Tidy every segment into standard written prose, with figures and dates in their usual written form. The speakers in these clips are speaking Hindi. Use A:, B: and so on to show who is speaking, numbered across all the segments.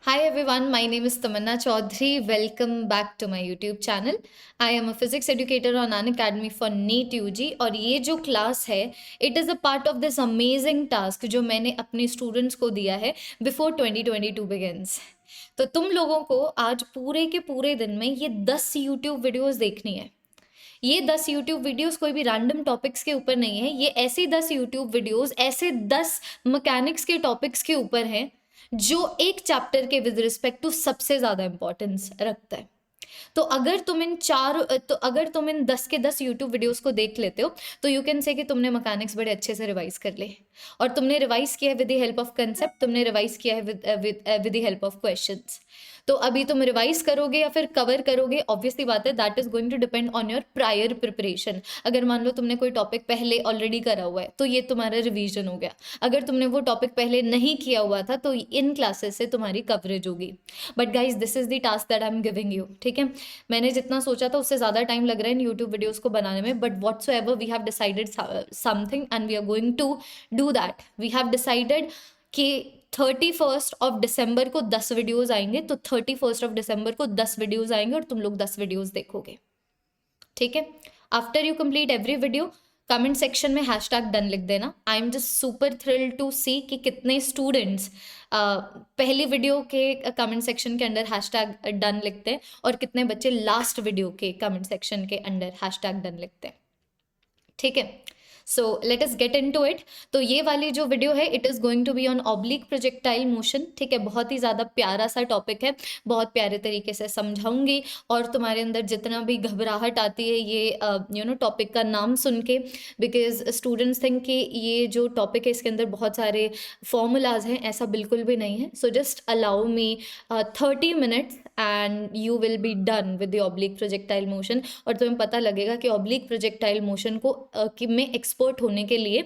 A: Hi everyone, my name is Tamanna Chaudhary. Welcome back to my YouTube channel. I am a physics educator on Unacademy for NEET UG और ये जो क्लास है it is a part of this amazing task जो मैंने अपने स्टूडेंट्स को दिया है बिफोर 2022 बिगिंस। तो तुम लोगों को आज पूरे के पूरे दिन में ये 10 YouTube वीडियोस देखनी है। ये 10 YouTube वीडियोस कोई भी रैंडम टॉपिक्स के ऊपर नहीं है, ये ऐसे 10 YouTube वीडियोस ऐसे 10 मैकेनिक्स के टॉपिक्स के ऊपर हैं जो एक चैप्टर के विद रिस्पेक्ट टू सबसे ज़्यादा इंपॉर्टेंस रखता है। तो अगर तुम इन 10 के 10 यूट्यूब वीडियोस को देख लेते हो तो यू कैन से कि तुमने मैकेनिक्स बड़े अच्छे से रिवाइज कर ले, और तुमने रिवाइज किया है with the help of concept, तुमने रिवाइज किया है with the help of questions. तो अभी तुम रिवाइज करोगे या फिर कवर करोगे, ऑब्वियसली बात है that is going to depend on your prior preparation. अगर मान लो तुमने कोई टॉपिक पहले ऑलरेडी करा हुआ है तो ये तुम्हारा रिवीजन हो गया। अगर तुमने वो टॉपिक पहले नहीं किया हुआ था तो इन क्लासेस से तुम्हारी कवरेज होगी। But guys this is the task that I am giving you, ठीक है। मैंने जितना सोचा था उससे ज़्यादा टाइम लग रहा है इन यूट्यूब वीडियोज़ को बनाने में, but whatsoever we have decided something and we are going to do that. We have decided कि 31st ऑफ दिसंबर को 10 वीडियोज़ आएंगे, तो 31st ऑफ दिसंबर को 10 वीडियोज़ आएंगे और तुम लोग 10 वीडियोज़ देखोगे, ठीक है। After you complete every video comment section में हैशटैग डन लिख देना। I am just super thrilled to see कि कितने स्टूडेंट्स पहली वीडियो के कमेंट सेक्शन के अंदर हैशटैग डन लिखते हैं और कितने बच्चे लास्ट वीडियो के कमेंट सेक्शन के अंदर हैशटैग डन लिखते हैं, ठीक है। So let us get into it. तो ये वाली जो वीडियो है it is going to be on oblique projectile motion, ठीक है। बहुत ही ज़्यादा प्यारा सा टॉपिक है, बहुत प्यारे तरीके से समझाऊंगी और तुम्हारे अंदर जितना भी घबराहट आती है ये टॉपिक का नाम सुन के, बिकॉज स्टूडेंट्स थिंक कि ये जो टॉपिक है इसके अंदर बहुत सारे फॉर्मूलाज हैं, ऐसा बिल्कुल भी नहीं है। So just allow me 30 minutes and you will be done with the oblique projectile motion, और तुम्हें पता लगेगा कि ऑब्लिक प्रोजेक्टाइल मोशन को में एक्सपर्ट होने के लिए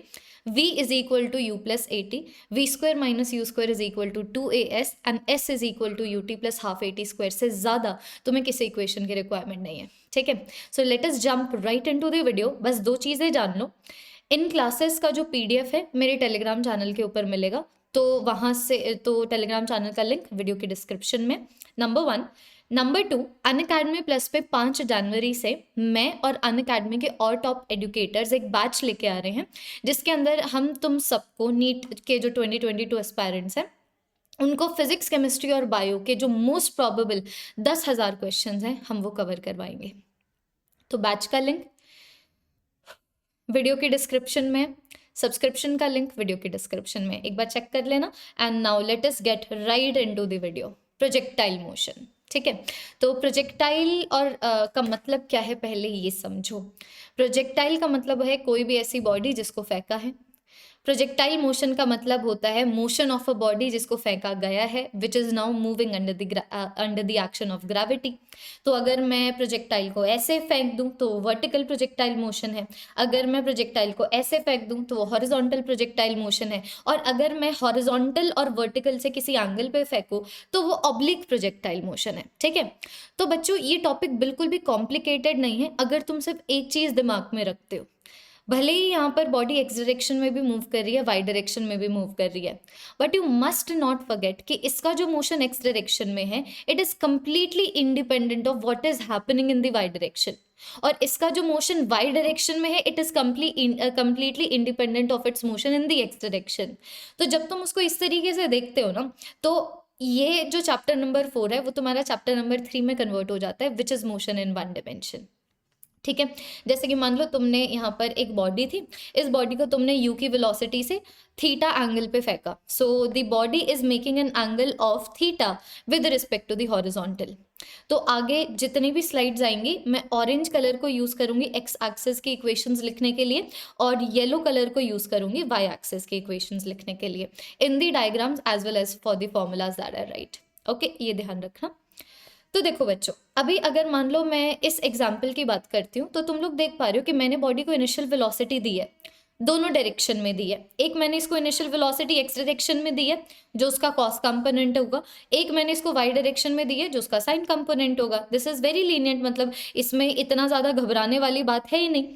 A: v is equal to u plus a t, v square minus u square is equal to 2as and s is equal to u t plus half a t square से ज़्यादा तुम्हें किसी इक्वेशन की रिक्वायरमेंट नहीं है, ठीक है। So let us jump right into the video. बस दो चीज़ें जान लो, इन क्लासेस का जो PDF है मेरे टेलीग्राम चैनल के ऊपर मिलेगा, तो वहाँ से तो टेलीग्राम चैनल का लिंक वीडियो के डिस्क्रिप्शन में, नंबर 1। नंबर 2, अनअकैडमी प्लस पे 5 जनवरी से मैं और अनअकैडमी के और टॉप एडुकेटर्स एक बैच लेके आ रहे हैं जिसके अंदर हम तुम सबको नीट के जो 2022 एस्पायरेंट्स हैं उनको फिजिक्स केमिस्ट्री और बायो के जो मोस्ट प्रॉबेबल 10,000 क्वेश्चंस हैं हम वो कवर करवाएंगे। तो बैच का लिंक वीडियो के डिस्क्रिप्शन में, सब्सक्रिप्शन का लिंक वीडियो के डिस्क्रिप्शन में, एक बार चेक कर लेना। And now let us get right into the video. Projectile motion, ठीक है। तो प्रोजेक्टाइल और का मतलब क्या है पहले ये समझो। प्रोजेक्टाइल का मतलब है कोई भी ऐसी बॉडी जिसको फेंका है। प्रोजेक्टाइल मोशन का मतलब होता है मोशन ऑफ अ बॉडी जिसको फेंका गया है, which is now moving under the action of gravity. तो अगर मैं प्रोजेक्टाइल को ऐसे फेंक दूं तो वर्टिकल प्रोजेक्टाइल मोशन है, अगर मैं प्रोजेक्टाइल को ऐसे फेंक दूं तो वो हॉरिजॉन्टल प्रोजेक्टाइल मोशन है, और अगर मैं हॉरिजॉन्टल और वर्टिकल से किसी एंगल पे फेंकूं तो वो ऑब्लिक प्रोजेक्टाइल मोशन है, ठीक है। तो बच्चों ये टॉपिक बिल्कुल भी कॉम्प्लिकेटेड नहीं है अगर तुम सिर्फ एक चीज़ दिमाग में रखते हो। भले ही यहाँ पर बॉडी एक्स डायरेक्शन में भी मूव कर रही है, वाई डायरेक्शन में भी मूव कर रही है, but you must not forget कि इसका जो मोशन एक्स डायरेक्शन में है it is completely independent of what is happening in the Y direction, और इसका जो मोशन वाई डायरेक्शन में है it is completely independent of its motion in the x direction. तो जब तुम उसको इस तरीके से देखते हो ना, तो ये जो चैप्टर नंबर 4 है वो तुम्हारा चैप्टर नंबर 3 में कन्वर्ट हो जाता है, which is motion in one dimension, ठीक है। जैसे कि मान लो तुमने यहाँ पर एक बॉडी थी, इस बॉडी को तुमने u की वेलोसिटी से थीटा एंगल पे फेंका, so the body is making an angle of theta with respect to the horizontal. तो आगे जितनी भी स्लाइड्स आएंगी मैं ऑरेंज कलर को यूज़ करूंगी एक्स एक्सिस की इक्वेशंस लिखने के लिए, और येलो कलर को यूज़ करूंगी वाई एक्सिस की इक्वेशंस लिखने के लिए in the diagrams as well as for the formulas that are right, okay, ये ध्यान रखना। तो देखो बच्चों, अभी अगर मान लो मैं इस एग्जाम्पल की बात करती हूँ तो तुम लोग देख पा रहे हो कि मैंने बॉडी को इनिशियल वेलोसिटी दी है, दोनों डायरेक्शन में दी है। एक मैंने इसको इनिशियल वेलोसिटी एक्स डायरेक्शन में दी है जो उसका कॉस कंपोनेंट होगा, एक मैंने इसको वाई डायरेक्शन में दी है जो उसका साइन कंपोनेंट होगा। दिस इज वेरी लीनियंट, मतलब इसमें इतना ज़्यादा घबराने वाली बात है ही नहीं।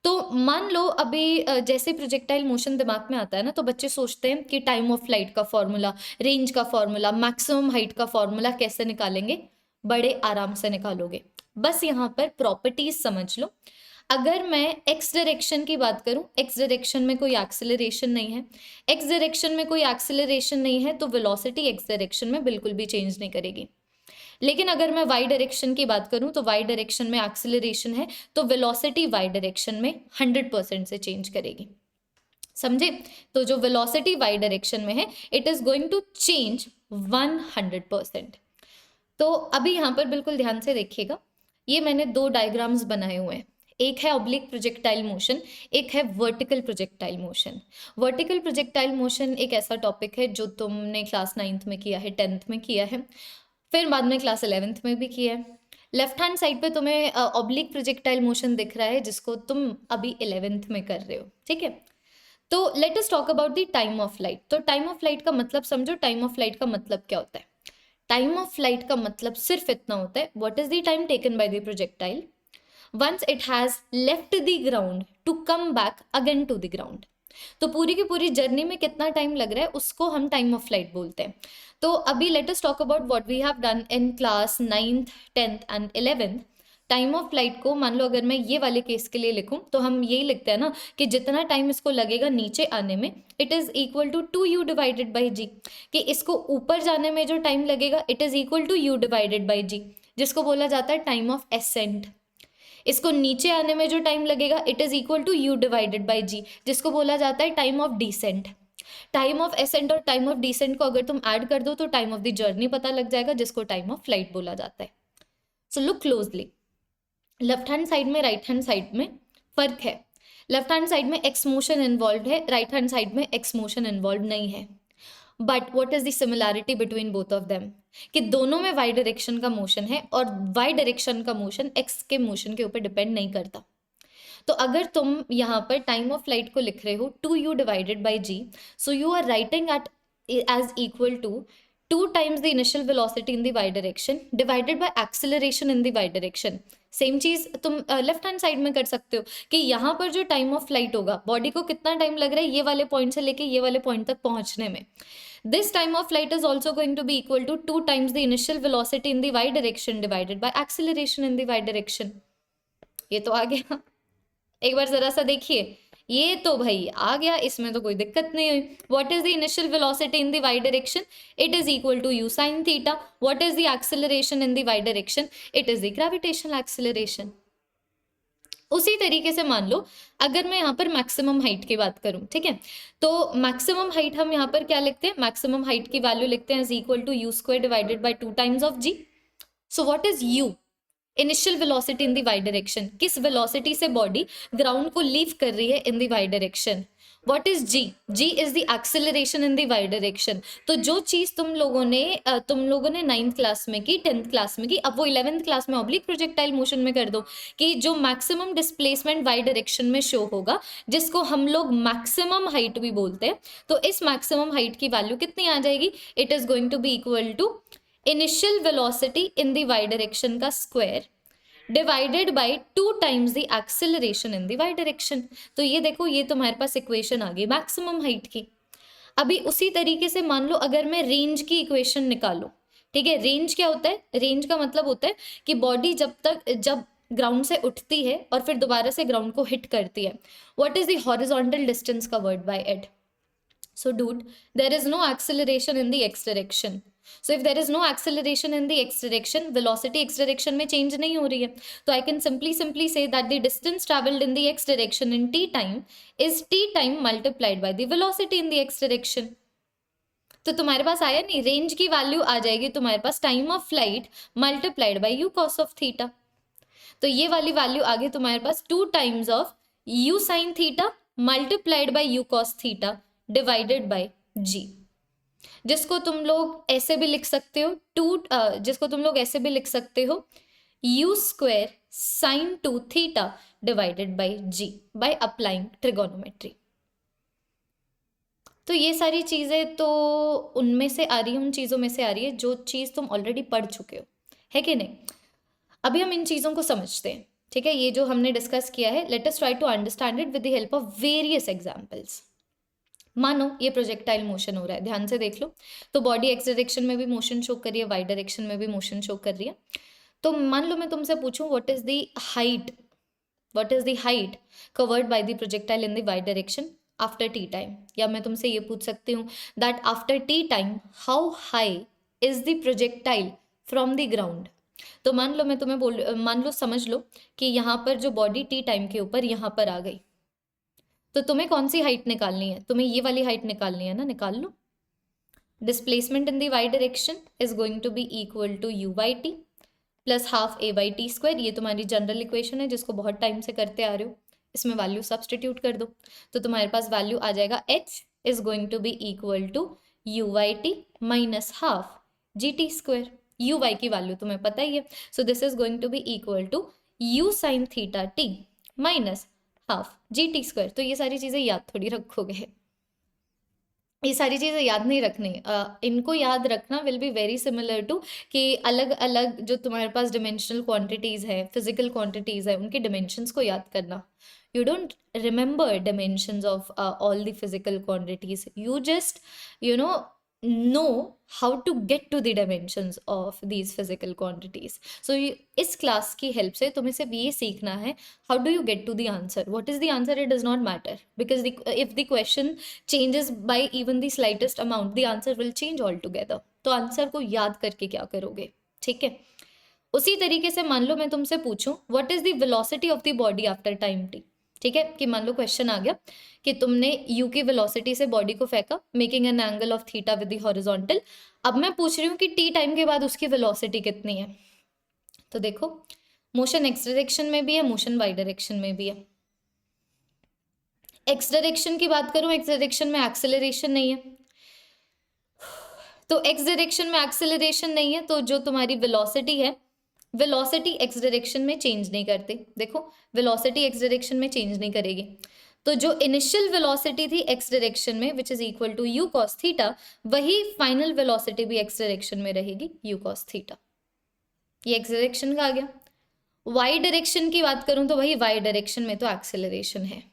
A: तो मान लो अभी जैसे प्रोजेक्टाइल मोशन दिमाग में आता है ना, तो बच्चे सोचते हैं कि टाइम ऑफ फ्लाइट का फॉर्मूला, रेंज का फॉर्मूला, मैक्सिमम हाइट का फॉर्मूला कैसे निकालेंगे। बड़े आराम से निकालोगे, बस यहाँ पर प्रॉपर्टीज समझ लो। अगर मैं एक्स डायरेक्शन की बात करूं, एक्स डायरेक्शन में कोई एक्सेलरेशन नहीं है, एक्स डायरेक्शन में कोई एक्सेलरेशन नहीं है, तो वेलोसिटी एक्स डायरेक्शन में बिल्कुल भी चेंज नहीं करेगी। लेकिन अगर मैं वाई डायरेक्शन की बात करूं, तो वाई डायरेक्शन में एक्सेलरेशन है, तो वेलोसिटी वाई डायरेक्शन में 100% से चेंज करेगी। समझे? तो जो वेलोसिटी वाई डायरेक्शन में है, it is going to change 100%। तो अभी यहाँ पर बिल्कुल ध्यान से देखिएगा, ये मैंने दो डायग्राम्स बनाए हुए हैं। एक है ऑब्लिक प्रोजेक्टाइल मोशन, एक है vertical projectile motion. Vertical projectile motion एक ऐसा टॉपिक है जो तुमने क्लास 9th में किया है, 10th में किया है, फिर बाद में क्लास 11th में भी किया है। लेफ्ट हैंड साइड पे तुम्हें ऑब्लिक प्रोजेक्टाइल मोशन दिख रहा है, जिसको तुम अभी 11th में कर रहे हो, ठीक है। तो late us talk about the time of flight. तो टाइम ऑफ फ्लाइट का मतलब समझो, टाइम ऑफ फ्लाइट का मतलब क्या होता है। टाइम ऑफ फ्लाइट का मतलब सिर्फ इतना होता है, what is the time taken by the projectile once it has left the ground to come back again to the ground. तो पूरी की पूरी जर्नी में कितना टाइम लग रहा है, उसको हम टाइम ऑफ फ्लाइट बोलते हैं। तो अभी let us talk about what we have done in class 9th 10th and 11th। Time of flight को मान लो अगर मैं ये वाले केस के लिए लिखूं, तो हम यही लिखते हैं ना कि जितना टाइम इसको लगेगा नीचे आने में, it is equal to 2u divided by g. कि इसको ऊपर जाने में जो टाइम लगेगा, it is equal to u divided by g, जिसको बोला जाता है टाइम ऑफ एसेंट। इसको नीचे आने में जो टाइम लगेगा, it is equal to u divided by g, जिसको बोला जाता है time of descent. Time of ascent और टाइम ऑफ डिसेंट को अगर तुम ऐड कर दो, तो टाइम ऑफ द जर्नी पता लग जाएगा, जिसको टाइम ऑफ फ्लाइट बोला जाता है। So look closely, left hand side में राइट हैंड साइड में फर्क है। लेफ्ट हैंड साइड में एक्स मोशन इन्वॉल्व है, राइट हैंड साइड में एक्स मोशन इन्वॉल्व नहीं है। But what is the similarity between both of them, कि दोनों में वाई डायरेक्शन का मोशन है, और वाई डायरेक्शन का मोशन एक्स के मोशन के ऊपर डिपेंड नहीं करता। तो अगर तुम यहाँ पर टाइम ऑफ फ्लाइट को लिख रहे हो 2u divided by g, so you are writing it as equal to 2 times the initial velocity in the y direction divided by acceleration in the y direction। Same चीज तुम लेफ्ट हैंड साइड में कर सकते हो, कि यहाँ पर जो टाइम ऑफ फ्लाइट होगा, बॉडी को कितना टाइम लग रहा है ये वाले पॉइंट से लेके ये वाले पॉइंट तक पहुंचने में, this time of flight is also going to be equal to 2 times the initial velocity in the y direction divided by acceleration in the y direction। ये तो आ गया, एक बार जरा सा देखिए, ये तो भाई आ गया, इसमें तो कोई दिक्कत नहीं हुई। What is the initial velocity in the Y direction, it is equal to u sine theta. What is the acceleration in the Y direction, it is the gravitational acceleration. उसी तरीके से मान लो अगर मैं यहाँ पर मैक्सिमम हाइट की बात करूँ, ठीक है, तो मैक्सिमम हाइट हम यहाँ पर क्या लिखते हैं, मैक्सिमम हाइट की वैल्यू लिखते हैं is equal to u square divided by 2 times of g. So what is u, initial velocity in the Y direction, किस वेलोसिटी से बॉडी ग्राउंड को लीव कर रही है in the Y direction. What is g, g is the acceleration in the Y direction. तो जो चीज तुम लोगों ने 9th क्लास में की, 10th क्लास में की, अब वो 11th क्लास में ऑब्लिक प्रोजेक्टाइल मोशन में कर दो, कि जो मैक्सिमम डिस्प्लेसमेंट वाई डायरेक्शन में शो होगा, जिसको हम लोग मैक्सिमम हाइट भी बोलते हैं, तो इस मैक्सिमम हाइट की वैल्यू कितनी आ जाएगी, it is going to be equal to initial velocity in the Y direction का square divided by 2 times the acceleration in the Y direction. तो ये देखो, ये तुम्हारे पास इक्वेशन आ गई मैक्सिमम हाइट की। अभी उसी तरीके से मान लो अगर मैं रेंज की इक्वेशन निकालूं, ठीक है, रेंज क्या होता है, रेंज का मतलब होता है कि बॉडी जब ग्राउंड से उठती है और फिर दोबारा से ग्राउंड को हिट करती है, what is the horizontal distance covered by it. So dude, there is no acceleration in the x direction. So if there is no acceleration in the x direction, velocity x direction में change नहीं हो रही है, तो I can simply say that the distance traveled in the x direction in t time is t time multiplied by the velocity in the x direction। तो तुम्हारे पास आया नहीं, रेंज की वैल्यू आ जाएगी तुम्हारे पास time of flight multiplied by u cos of theta. तो ये वाली वैल्यू आ गई तुम्हारे पास 2 times of u sine theta multiplied by u cos theta divided by g, जिसको तुम लोग ऐसे भी लिख सकते हो जिसको तुम लोग ऐसे भी लिख सकते हो u square sine 2 theta divided by g by applying trigonometry. तो ये सारी चीजें तो उनमें से आ रही है, उन चीजों में से आ रही है जो चीज तुम ऑलरेडी पढ़ चुके हो, है कि नहीं। अभी हम इन चीजों को समझते हैं। ठीक है, ये जो हमने डिस्कस किया है, let us try to understand it with the help of various examples. मानो ये प्रोजेक्टाइल मोशन हो रहा है, ध्यान से देख लो। तो बॉडी एक्स डायरेक्शन में भी मोशन शो कर रही है, वाई डायरेक्शन में भी मोशन शो कर रही है। तो मान लो मैं तुमसे पूछूं what is the height, what is the height covered by the projectile in the y direction after t time, या मैं तुमसे ये पूछ सकती हूँ that after t time how high is the projectile from the ground। तो मान लो मैं तुम्हें मान लो, समझ लो कि यहाँ पर जो बॉडी टी टाइम के ऊपर यहाँ पर आ गई, तो तुम्हें कौन सी हाइट निकालनी है? तुम्हें ये वाली हाइट निकालनी है ना, निकाल लो। Displacement in the Y direction is going to be equal to u by t plus half a by t square. ये तुम्हारी जनरल इक्वेशन है जिसको बहुत टाइम से करते आ रहे हो। इसमें वैल्यू सब्सटीट्यूट कर दो तो तुम्हारे पास वैल्यू आ जाएगा h is going to be equal to u y t minus half g t square. U y की वैल्यू तुम्हें पता ही है, so this is going to be equal to u sine theta t minus half g t square. तो ये सारी चीज़ें याद थोड़ी रखोगे, ये सारी चीज़ें याद नहीं रखनी। इनको याद रखना will be very similar to कि अलग अलग जो तुम्हारे पास डिमेंशनल क्वांटिटीज़ है, फिजिकल क्वांटिटीज़ है, उनके डिमेंशंस को याद करना। You don't remember dimensions of all the physical quantities, you just know how to get to the dimensions of these physical quantities। so इस क्लास की हेल्प से तुम्हें सिर्फ ये सीखना है how do you get to the answer, what is the answer, it does not matter because if the question changes by even the slightest amount the answer will change altogether। तो आंसर को याद करके क्या करोगे, ठीक है। उसी तरीके से मान लो मैं तुमसे पूछूं what is the velocity of the body after time t, ठीक है, कि मान लो क्वेश्चन आ गया कि तुमने u की वेलोसिटी से बॉडी को फेंका making an angle of theta with the horizontal. अब मैं पूछ रही हूँ कि t टाइम के बाद उसकी वेलोसिटी कितनी है। तो देखो मोशन एक्स डायरेक्शन में भी है, मोशन वाई डायरेक्शन में भी है। एक्स डायरेक्शन की बात करूँ, एक्स डायरेक्शन में एक्सेलरेशन नहीं है, तो एक्स डायरेक्शन में एक्सेलरेशन नहीं है तो जो तुम्हारी वेलोसिटी है, वेलोसिटी एक्स डायरेक्शन में चेंज नहीं करती। देखो वेलोसिटी एक्स डायरेक्शन में चेंज नहीं करेगी, तो जो इनिशियल वेलोसिटी थी एक्स डायरेक्शन में which is equal to u cos theta, वही फाइनल वेलोसिटी भी एक्स डायरेक्शन में रहेगी यू कॉस थीटा। ये एक्स डायरेक्शन का आ गया। वाई डायरेक्शन की बात करूं तो वही वाई डायरेक्शन में तो एक्सेलरेशन है।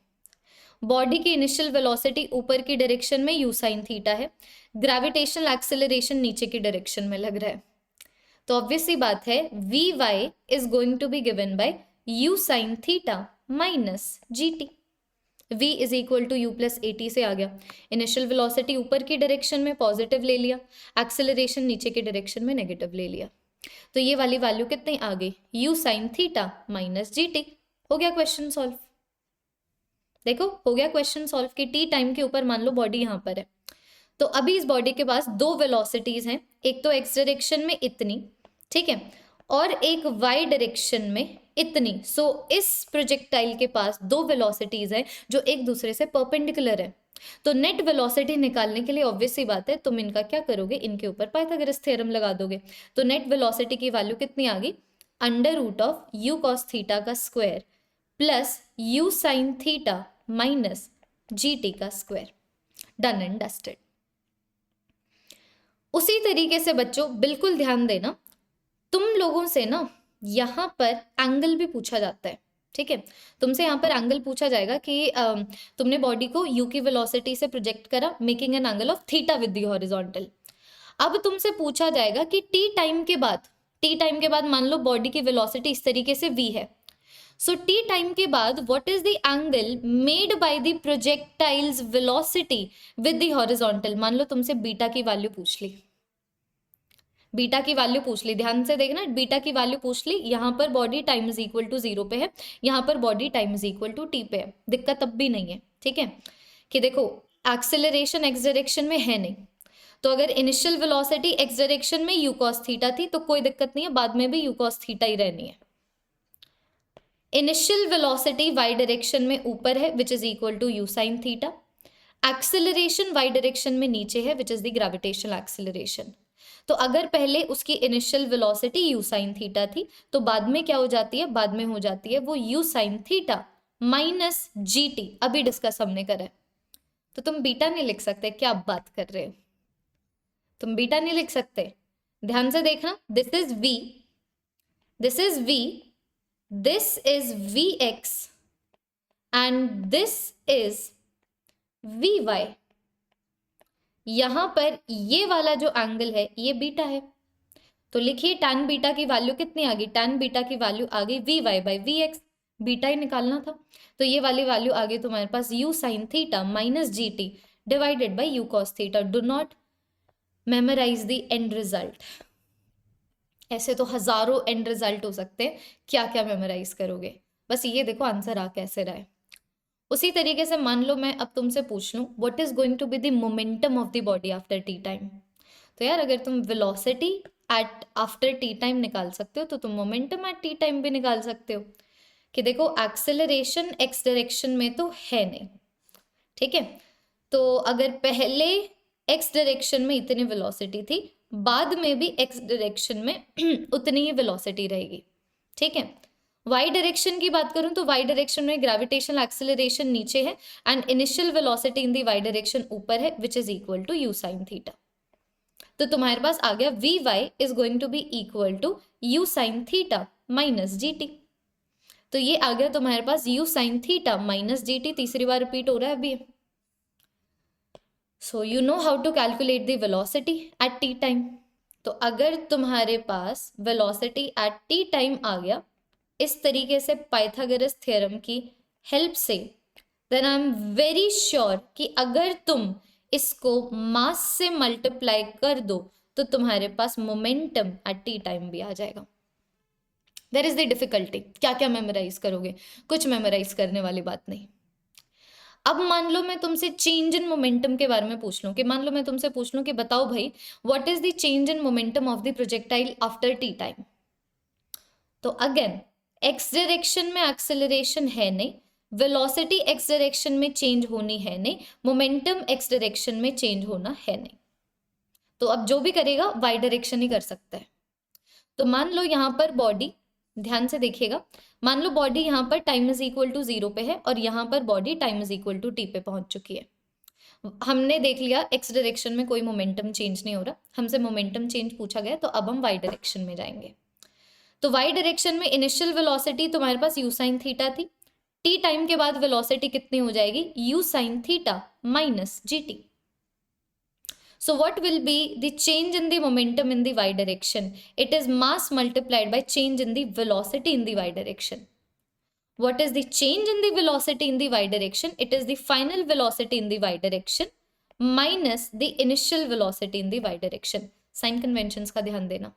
A: बॉडी की इनिशियल वेलोसिटी ऊपर की डायरेक्शन में यू साइन थीटा है, ग्रेविटेशनल एक्सेलरेशन नीचे की डायरेक्शन में लग रहा है, तो ऑब्वियस सी बात है v y is going to be given by u sine theta minus g t. v is equal to u plus a t से आ गया। इनिशियल वेलोसिटी ऊपर की डायरेक्शन में पॉजिटिव ले लिया, एक्सेलरेशन नीचे की डायरेक्शन में नेगेटिव ले लिया, तो ये वाली वैल्यू कितनी आ गई, you sine theta minus g T. हो गया क्वेश्चन सॉल्व। देखो हो गया क्वेश्चन सॉल्व कि टी टाइम के ऊपर मान लो बॉडी यहाँ पर है, तो अभी इस बॉडी के पास दो वेलोसिटीज हैं, एक तो एक्स डायरेक्शन में इतनी, ठीक है, और एक वाई डायरेक्शन में इतनी। सो इस प्रोजेक्टाइल के पास दो वेलोसिटीज हैं जो एक दूसरे से परपेंडिकुलर है, तो नेट वेलोसिटी निकालने के लिए ऑब्वियस सी बात है तुम इनका क्या करोगे, इनके ऊपर पाइथागोरस थ्योरम लगा दोगे। तो नेट वेलोसिटी की वैल्यू कितनी आ गई, under root of u cos theta का square plus u sine theta minus g t का स्क्वायर। Done and dusted. उसी तरीके से बच्चों बिल्कुल ध्यान देना, तुम लोगों से ना यहाँ पर एंगल भी पूछा जाता है, ठीक है, तुमसे यहाँ पर एंगल पूछा जाएगा कि तुमने बॉडी को u की वेलोसिटी से प्रोजेक्ट करा making an angle of theta with the horizontal. अब तुमसे पूछा जाएगा कि टी टाइम के बाद मान लो बॉडी की वेलोसिटी इस तरीके से v है, सो टी टाइम के बाद what is the angle made by the projectiles velocity with the horizontal. मान लो तुमसे बीटा की वैल्यू पूछ ली, बीटा की वैल्यू पूछ ली, ध्यान से देखना, बीटा की वैल्यू पूछ ली, यहाँ पर body time is equal to 0 पे है, यहाँ पर body time is equal to t पे है, दिक्कत अब भी नहीं है, ठीक है, कि देखो एक्सेलरेशन एक्स डायरेक्शन में है नहीं, तो अगर इनिशियल वेलोसिटी एक्स डायरेक्शन में यू कॉस थीटा थी तो कोई दिक्कत नहीं है, बाद में भी यू कॉस थीटा ही रहनी है। इनिशियल वेलोसिटी वाई डायरेक्शन में ऊपर है which is equal to u sine theta, acceleration y direction में नीचे है which is the gravitational acceleration. तो अगर पहले उसकी initial velocity u sine theta थी तो बाद में क्या हो जाती है, बाद में हो जाती है वो you sine theta minus g T, अभी डिस्कस हमने करा है। तो तुम बीटा नहीं लिख सकते, क्या बात कर रहे हो, तुम बीटा नहीं लिख सकते, ध्यान से देखना, this is v, this is Vx and this is Vy। यहां पर ये वाला जो एंगल है ये बीटा है, तो लिखिए tan बीटा की वैल्यू कितनी आ गई, tan बीटा की वैल्यू आ गई Vy बाई Vx, बीटा ही निकालना था। तो ये वाली वैल्यू आ गई तुम्हारे पास u sin theta minus GT divided by u cos theta. Do not memorise the end result. ऐसे तो हजारों एंड रिजल्ट हो सकते हैं, क्या क्या मेमोराइज करोगे। बस ये देखो आंसर आ कैसे रहा है। उसी तरीके से मान लो मैं अब तुमसे पूछ लूं what is going to be the momentum of the body after t time. तो यार अगर तुम velocity at after t time निकाल सकते हो तो तुम मोमेंटम एट टी टाइम भी निकाल सकते हो। कि देखो एक्सेलरेशन एक्स डायरेक्शन में तो है नहीं, ठीक है। तो अगर पहले एक्स डायरेक्शन में इतनी वेलोसिटी थी, बाद में भी एक्स डायरेक्शन में उतनी ही वेलोसिटी रहेगी, ठीक है। वाई डायरेक्शन की बात करूं तो वाई डायरेक्शन में ग्रेविटेशनल एक्सेलरेशन नीचे है and initial velocity in the Y direction ऊपर है, which is equal to u sine theta. तो तुम्हारे पास आ गया v y is going to be equal to u sine theta minus g t. तो ये आ गया तुम्हारे पास u sine theta minus g t, तीसरी बार रिपीट हो रहा है अभी। So you know how to calculate the velocity at t time. तो अगर तुम्हारे पास वेलोसिटी एट टी टाइम आ गया इस तरीके से पाइथागोरस थ्योरम की हेल्प से, then I am very sure कि अगर तुम इसको मास से मल्टीप्लाई कर दो तो तुम्हारे पास मोमेंटम एट टी टाइम भी आ जाएगा। देयर इज द डिफिकल्टी, क्या क्या मेमोराइज करोगे, कुछ मेमोराइज करने वाली बात नहीं। अब मान लो मैं तुमसे चेंज इन मोमेंटम के बारे में पूछ लूं, कि मान लो मैं तुमसे पूछ लूं कि बताओ भाई what is the change in momentum of the projectile after t time. तो अगेन एक्स डायरेक्शन में एक्सेलरेशन है नहीं, वेलोसिटी एक्स डायरेक्शन में चेंज होनी है नहीं, मोमेंटम एक्स डायरेक्शन में चेंज होना है नहीं। तो अब जो भी करेगा वाई डायरेक्शन ही कर सकता है। तो मान लो यहाँ पर बॉडी, ध्यान से देखिएगा, मान लो बॉडी यहाँ पर टाइम इज इक्वल टू 0 पे है और यहाँ पर body time is equal to t पे पहुंच चुकी है। हमने देख लिया एक्स डायरेक्शन में कोई मोमेंटम चेंज नहीं हो रहा, हमसे मोमेंटम चेंज पूछा गया, तो अब हम वाई डायरेक्शन में जाएंगे। तो वाई डायरेक्शन में इनिशियल वेलोसिटी तुम्हारे पास यू साइन थीटा थी, टी टाइम के बाद वेलोसिटी कितनी हो जाएगी, you sine theta minus g T. So what will be the change in the momentum in the y direction? It is mass multiplied by change in the velocity in the y direction. What is the change in the velocity in the y direction? It is the final velocity in the y direction minus the initial velocity in the y direction. Sign conventions का ध्यान देना।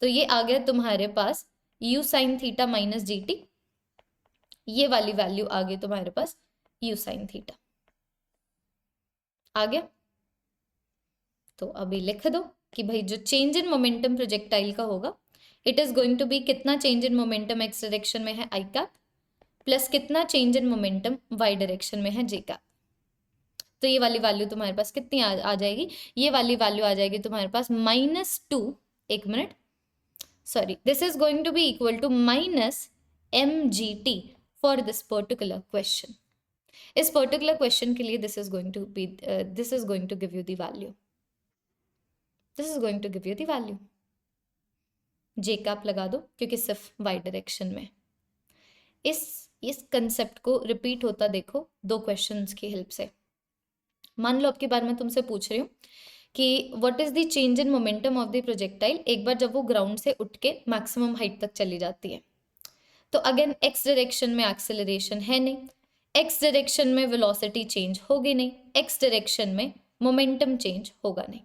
A: तो ये आ गया तुम्हारे पास u sin theta minus g T, ये वाली वैल्यू आ गई तुम्हारे पास u sin थीटा। आ गया। तो अभी लिख दो कि भाई जो चेंज इन मोमेंटम प्रोजेक्टाइल का होगा it is going to be कितना change in momentum X direction में है आई कैप प्लस कितना change in momentum Y direction में है जे कैप। तो ये वाली वैल्यू तुम्हारे पास कितनी आ जाएगी, ये वाली वैल्यू आ जाएगी तुम्हारे पास -2, एक minute, sorry, this is going to be equal to -mgt for this particular question. इस पर्टिकुलर क्वेश्चन के लिए this is going to give you the value, this is going to give you the value. J cap लगा दो क्योंकि सिर्फ वाई डायरेक्शन में। इस कंसेप्ट को रिपीट होता देखो दो क्वेश्चंस की हेल्प से। मान लो अब की बार मैं तुमसे पूछ रही हूँ कि what is the change in momentum of the projectile एक बार जब वो ग्राउंड से उठ के मैक्सिमम हाइट तक चली जाती है। तो अगेन एक्स डायरेक्शन में एक्सेलरेशन है नहीं, एक्स डायरेक्शन में वेलोसिटी चेंज होगी नहीं, एक्स डायरेक्शन में मोमेंटम चेंज होगा नहीं।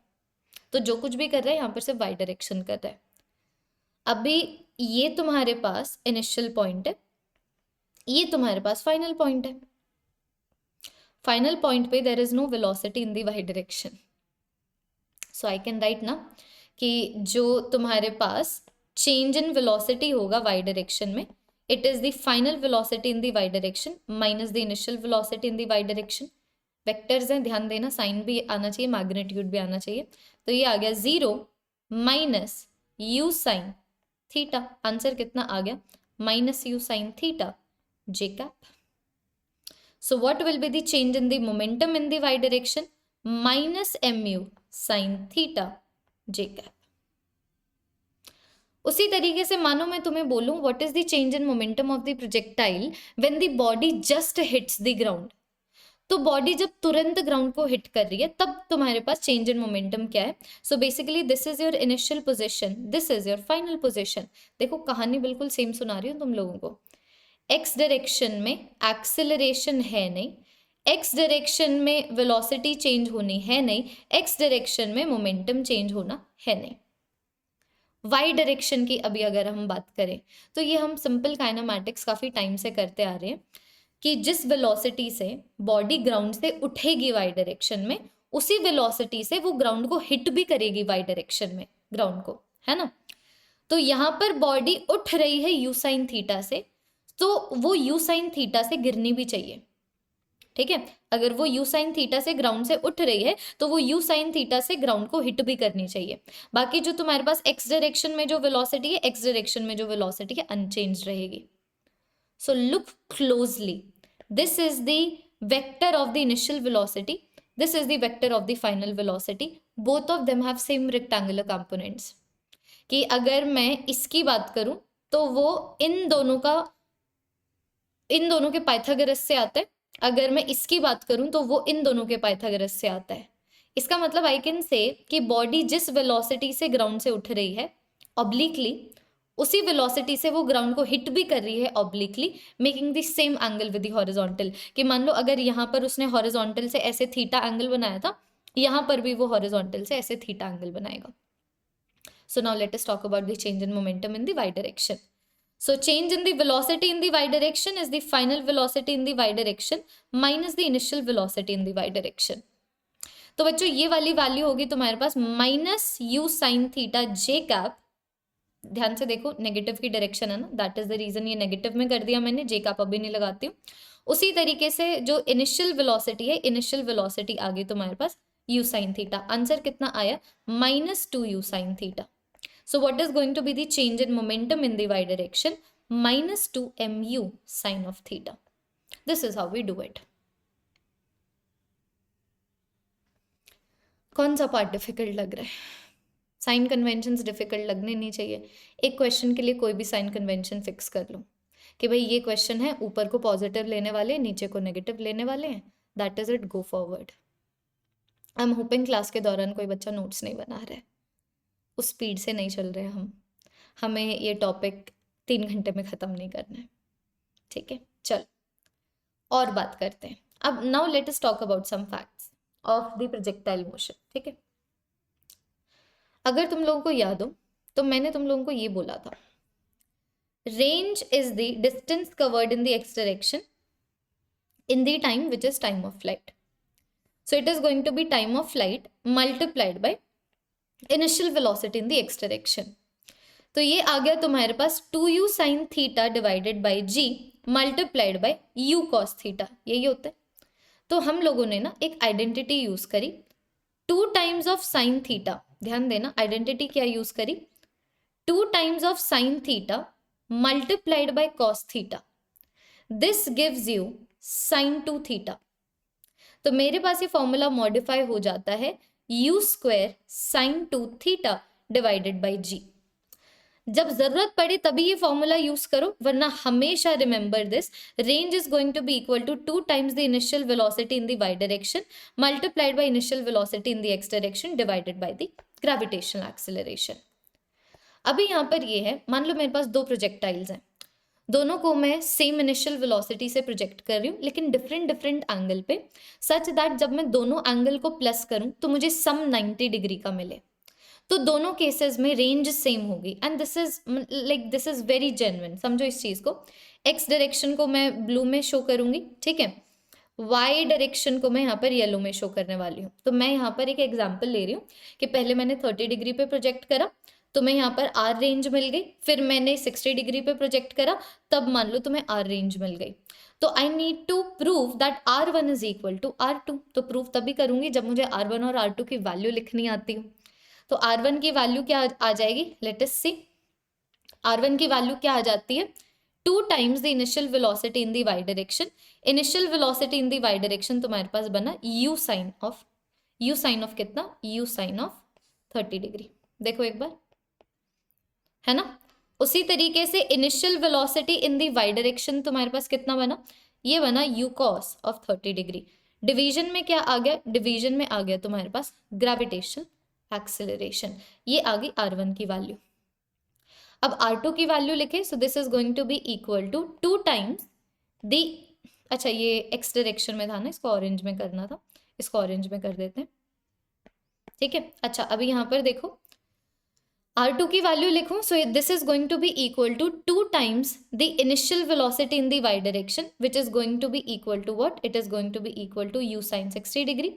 A: तो जो कुछ भी कर रहा है यहाँ पर सिर्फ वाई डायरेक्शन कर रहा है। अभी ये तुम्हारे पास इनिशियल पॉइंट है, ये तुम्हारे पास फाइनल पॉइंट है। फाइनल पॉइंट पे there is no velocity in the Y direction, so I can write ना कि जो तुम्हारे पास चेंज इन वेलोसिटी होगा वाई डायरेक्शन में it is the final velocity in the Y direction minus the initial velocity in the Y direction. Vectors हैं, ध्यान देना, साइन भी आना चाहिए, मैग्नीट्यूड भी आना चाहिए। तो ये आ गया 0 minus u sine theta, answer कितना आ गया minus u sine theta j cap. So what will be the change in the momentum in the Y direction, minus mu sine theta j cap. उसी तरीके से मानो मैं तुम्हें बोलूं what is the change in momentum of the projectile when the body just hits the ground, तो बॉडी जब तुरंत ग्राउंड को हिट कर रही है तब तुम्हारे पास चेंज इन मोमेंटम क्या है। So basically this is your initial position, this is your final position. देखो कहानी बिल्कुल सेम सुना रही हूँ तुम लोगों को। एक्स डायरेक्शन में एक्सेलरेशन है नहीं, एक्स डायरेक्शन में वेलोसिटी चेंज होनी है नहीं, एक्स डायरेक्शन में मोमेंटम चेंज होना है नहीं। वाई डायरेक्शन की अभी अगर हम बात करें तो ये हम सिंपल काइनेमैटिक्स काफ़ी टाइम से करते आ रहे हैं कि जिस वेलोसिटी से बॉडी ग्राउंड से उठेगी वाई डायरेक्शन में, उसी वेलोसिटी से वो ग्राउंड को हिट भी करेगी वाई डायरेक्शन में ग्राउंड को, है ना। तो यहाँ पर बॉडी उठ रही है यू साइन थीटा से, तो वो यू साइन थीटा से गिरनी भी चाहिए, ठीक है। अगर वो यू साइन थीटा से ग्राउंड से उठ रही है तो वो यू साइन थीटा से ग्राउंड को हिट भी करनी चाहिए। बाकी जो तुम्हारे पास एक्स डायरेक्शन में जो वेलोसिटी है, एक्स डायरेक्शन में जो वेलोसिटी है अनचेंज रहेगी। So look closely. This is the vector of the initial velocity. This is the vector of the final velocity. Both of them have same rectangular components. कि अगर मैं इसकी बात करूं तो वो इन दोनों के पाइथागोरस से आता है, अगर मैं इसकी बात करूं तो वो इन दोनों के पाइथागोरस से आता है। इसका मतलब आई कैन से कि बॉडी जिस वेलोसिटी से ग्राउंड से उठ रही है ऑब्लिकली, उसी वेलोसिटी से वो ग्राउंड को हिट भी कर रही है obliquely, making the same angle with the horizontal. कि मान लो अगर यहाँ पर उसने हॉरिजॉन्टल से ऐसे थीटा एंगल बनाया था, यहाँ पर भी वो हॉरिजॉन्टल से ऐसे थीटा एंगल बनाएगा। So now let us talk about the change in momentum in the Y direction. So change in the velocity in the y direction is the final velocity in the y direction minus the initial velocity in the y direction. तो बच्चों ये वाली वैल्यू होगी तुम्हारे पास minus u sine theta j cap. ध्यान से देखो नेगेटिव की डायरेक्शन है ना, दैट इज द रीजन ये नेगेटिव में कर दिया मैंने, जे कैप अभी नहीं लगाती हूँ। उसी तरीके से जो इनिशियल वेलोसिटी है, इनिशियल वेलोसिटी आ गई तुम्हारे पास यू साइन थीटा। आंसर कितना आया? -2 you sine theta. So what is going to be the change in momentum in the y direction? -2 mu sine of theta. This is how we do it. कौन सा पार्ट डिफिकल्ट लग रहा है? साइन कन्वेंशंस डिफिकल्ट लगने नहीं चाहिए। एक क्वेश्चन के लिए कोई भी साइन कन्वेंशन फिक्स कर लो कि भाई ये क्वेश्चन है, ऊपर को पॉजिटिव लेने वाले हैं, नीचे को नेगेटिव लेने वाले हैं। That is it, go forward. I am hoping class के दौरान कोई बच्चा नोट्स नहीं बना रहा है, उस स्पीड से नहीं चल रहे हम। हमें ये टॉपिक 3 घंटे में ख़त्म नहीं करना है, ठीक है। चल और बात करते हैं अब। Now let us talk about some facts of the projectile motion, ठीक है। अगर तुम लोगों को याद हो तो मैंने तुम लोगों को ये बोला था, range is the distance covered in the x direction in the time which is time of flight. So it is going to be time of flight multiplied by initial velocity in the x direction. तो ये आ गया तुम्हारे पास 2u sine theta divided by g multiplied by u cos theta, यही होता है। तो हम लोगों ने ना एक आइडेंटिटी यूज करी, 2 टाइम्स ऑफ साइन थीटा। ध्यान देना आइडेंटिटी क्या यूज करी, 2 times of sine theta multiplied by cos theta, this gives you sine 2 theta. तो मेरे पास ये फॉर्मूला मॉडिफाई हो जाता है u square sine 2 theta divided by g. जब जरूरत पड़े तभी ये फॉर्मूला यूज करो, वरना हमेशा remember this, range is going to be equal to 2 times the initial velocity in the Y direction multiplied by initial velocity in the x direction divided by the gravitational acceleration. अभी यहाँ पर ये है, मान लो मेरे पास 2 प्रोजेक्टाइल्स हैं, दोनों को मैं सेम इनिशियल वेलोसिटी से प्रोजेक्ट कर रही हूँ लेकिन डिफरेंट एंगल पे, सच दैट जब मैं दोनों एंगल को प्लस करूँ तो मुझे सम 90 डिग्री का मिले। तो दोनों केसेस में रेंज सेम होगी and this is very genuine. समझो इस चीज़ को, एक्स डायरेक्शन को मैं ब्लू में शो करूँगी, ठीक है, वाई डायरेक्शन को मैं यहाँ पर येलो में शो करने वाली हूँ। तो मैं यहाँ पर एक एग्जाम्पल ले रही हूँ कि पहले मैंने 30 डिग्री पे प्रोजेक्ट करा, तुम्हें यहाँ पर आर रेंज मिल गई, फिर मैंने 60 डिग्री पे प्रोजेक्ट करा, तब मान लो तुम्हें आर रेंज मिल गई। तो I need to prove that R1 is equal to R2। तो प्रूव तभी करूंगी जब मुझे R1 और R2 की वैल्यू लिखनी आती हो। तो R1 की वैल्यू क्या आ जाएगी, लेट अस सी। R1 की वैल्यू क्या आ जाती है, 2 times the initial velocity in the Y direction. Initial velocity in the Y direction तुम्हारे पास बना u साइन ऑफ कितना, u साइन ऑफ 30 डिग्री। देखो एक बार, है ना। उसी तरीके से initial velocity in the Y direction तुम्हारे पास कितना बना, ये बना u cos of 30 degree. Division में क्या आ गया, डिवीजन में आ गया तुम्हारे पास ग्रेविटेशनल एक्सेलरेशन, ये आ गई r1 की वैल्यू। अब r2 की वैल्यू लिखे, so this is going to be equal to 2 times the, अच्छा ये एक्स डायरेक्शन में था ना, इसको ऑरेंज में करना था, इसको ऑरेंज में कर देते हैं, ठीक है। अच्छा अभी यहाँ पर देखो R2 की वैल्यू लिखूं, so this is going to be equal to 2 times the initial velocity in the Y direction which is going to be equal to what, it is going to be equal to u sin 60 degree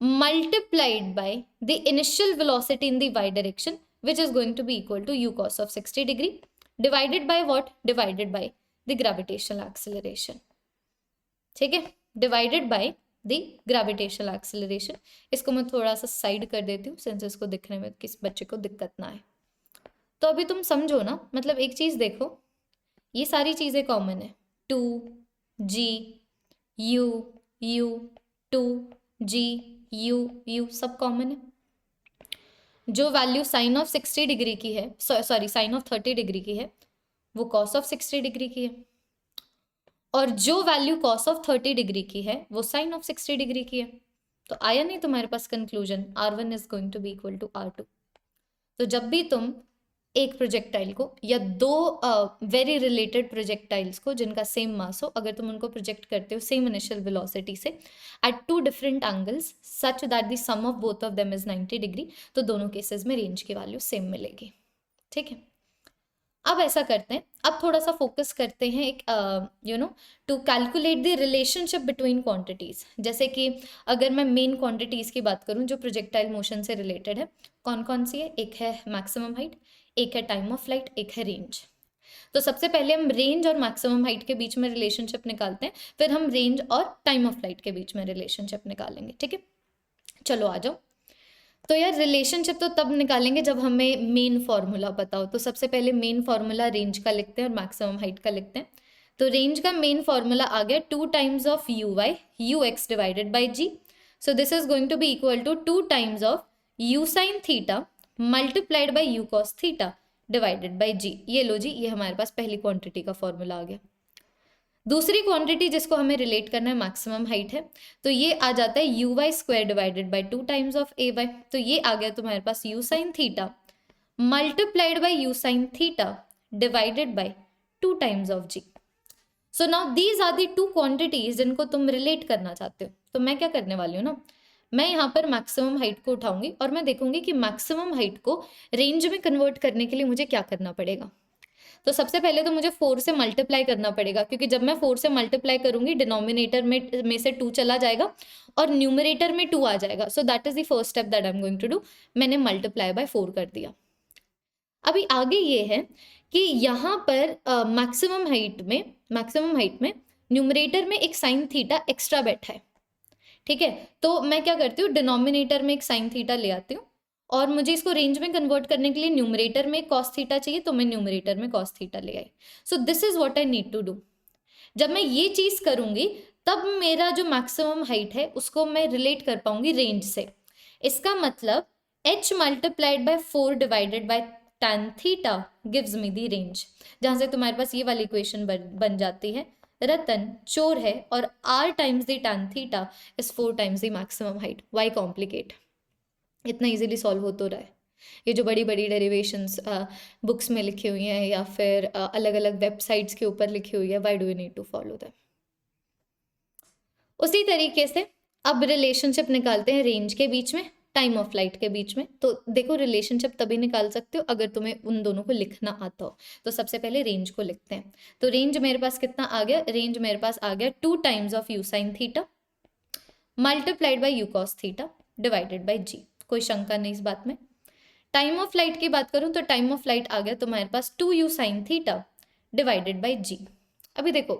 A: multiplied by the initial velocity in the y direction which is going to be equal to u cos of 60 degree divided by what, divided by the gravitational acceleration, ठीक है, divided by the gravitational acceleration। इसको मैं थोड़ा सा साइड कर देती हूँ सिंस इसको दिखने में किस बच्चे को दिक्कत ना आए। तो अभी तुम समझो ना, मतलब एक चीज देखो, ये सारी चीजें कॉमन है, 2g u u 2g u सब कॉमन है। जो वैल्यू साइन ऑफ 60 डिग्री की है, सॉरी साइन ऑफ 30 डिग्री की है, वो कॉस ऑफ 60 डिग्री की है, और जो वैल्यू कॉस ऑफ 30 डिग्री की है वो साइन ऑफ 60 डिग्री की है। तो आया नहीं तुम्हारे पास conclusion, r1 is going to be equal to r2। तो जब भी तुम एक प्रोजेक्टाइल को या दो वेरी रिलेटेड प्रोजेक्टाइल्स को जिनका सेम मास हो, अगर तुम उनको प्रोजेक्ट करते हो सेम इनिशियल वेलोसिटी से at 2 different angles such that the sum of both of them is 90 degree, तो दोनों केसेस में रेंज की वैल्यू सेम मिलेगी, ठीक है। अब ऐसा करते हैं, अब थोड़ा सा फोकस करते हैं एक to calculate the relationship between quantities. जैसे कि अगर मैं मेन क्वांटिटीज की बात करूं जो प्रोजेक्टाइल मोशन से रिलेटेड है, कौन कौन सी है, एक है मैक्सिमम हाइट, एक है टाइम ऑफ फ्लाइट, एक है रेंज। तो सबसे पहले हम रेंज और मैक्सिमम हाइट के बीच में रिलेशनशिप निकालते हैं, फिर हम रेंज और टाइम ऑफ फ्लाइट के बीच में रिलेशनशिप निकालेंगे, ठीक है। चलो आ जाओ। तो यार रिलेशनशिप तो तब निकालेंगे जब हमें मेन फॉर्मूला पता हो। तो सबसे पहले मेन फॉर्मूला रेंज का लिखते हैं और मैक्सिमम हाइट का लिखते हैं। तो रेंज का मेन फॉर्मूला आ गया 2 times of u y u x divided by g. So this is going to be equal to 2 times of u sine theta multiplied by u cos theta divided by g. ये लो जी, ये हमारे पास पहली क्वांटिटी का फॉर्मूला आ गया। दूसरी क्वांटिटी जिसको हमें रिलेट करना है मैक्सिमम हाइट है, तो ये आ जाता है u y square divided by 2 times of a y. तो ये आ गया तुम्हारे पास u sine theta multiplied by u sine theta divided by 2 times of g. So now these are the 2 quantities जिनको तुम रिलेट करना चाहते हो। तो मैं क्या करने वाली हूँ ना, मैं यहाँ पर मैक्सिमम हाइट को उठाऊंगी और मैं देखूंगी कि मैक्सिमम हाइट को रेंज में कन्वर्ट करने के लिए मुझे क्या करना पड़ेगा। तो सबसे पहले तो मुझे 4 से मल्टीप्लाई करना पड़ेगा, क्योंकि जब मैं 4 से मल्टीप्लाई करूंगी डिनोमिनेटर में से 2 चला जाएगा और न्यूमरेटर में 2 आ जाएगा। So that is the first step that I am going to do. मैंने मल्टीप्लाई बाय 4 कर दिया। अभी आगे ये है कि यहाँ पर मैक्सिमम हाइट में न्यूमरेटर में एक साइन थीटा एक्स्ट्रा बैठा है, ठीक है। तो मैं क्या करती हूँ, डिनोमिनेटर में एक साइन थीटा ले आती हूँ और मुझे इसको रेंज में कन्वर्ट करने के लिए न्यूमरेटर में कॉस थीटा चाहिए, तो मैं न्यूमरेटर में कॉस थीटा ले आई। So this is what I need to do. जब मैं ये चीज करूंगी तब मेरा जो मैक्सिमम हाइट है उसको मैं रिलेट कर पाऊंगी रेंज से। इसका मतलब h multiplied by 4 divided by tan theta gives me the range, जहां से तुम्हारे पास ये वाली इक्वेशन बन जाती है, रतन चोर है और r times the tan theta is 4 times the maximum height. Why complicate, इतना इजीली सॉल्व हो तो रहा है। ये जो बड़ी बड़ी डेरिवेशंस बुक्स में लिखी हुई हैं या फिर अलग अलग वेबसाइट्स के ऊपर लिखी हुई है, why do you need to follow that. उसी तरीके से अब रिलेशनशिप निकालते हैं रेंज के बीच में, टाइम ऑफ फ्लाइट के बीच में। तो देखो रिलेशनशिप तभी निकाल सकते हो अगर तुम्हें उन दोनों को लिखना आता हो। तो सबसे पहले रेंज को लिखते हैं। तो रेंज मेरे पास कितना आ गया, रेंज मेरे पास आ गया 2 times of u sine theta multiplied by u cos theta divided by g. कोई शंका नहीं इस बात में। टाइम ऑफ फ्लाइट की बात करूं तो टाइम ऑफ फ्लाइट आ गया तुम्हारे पास 2u sine theta divided by g. अभी देखो,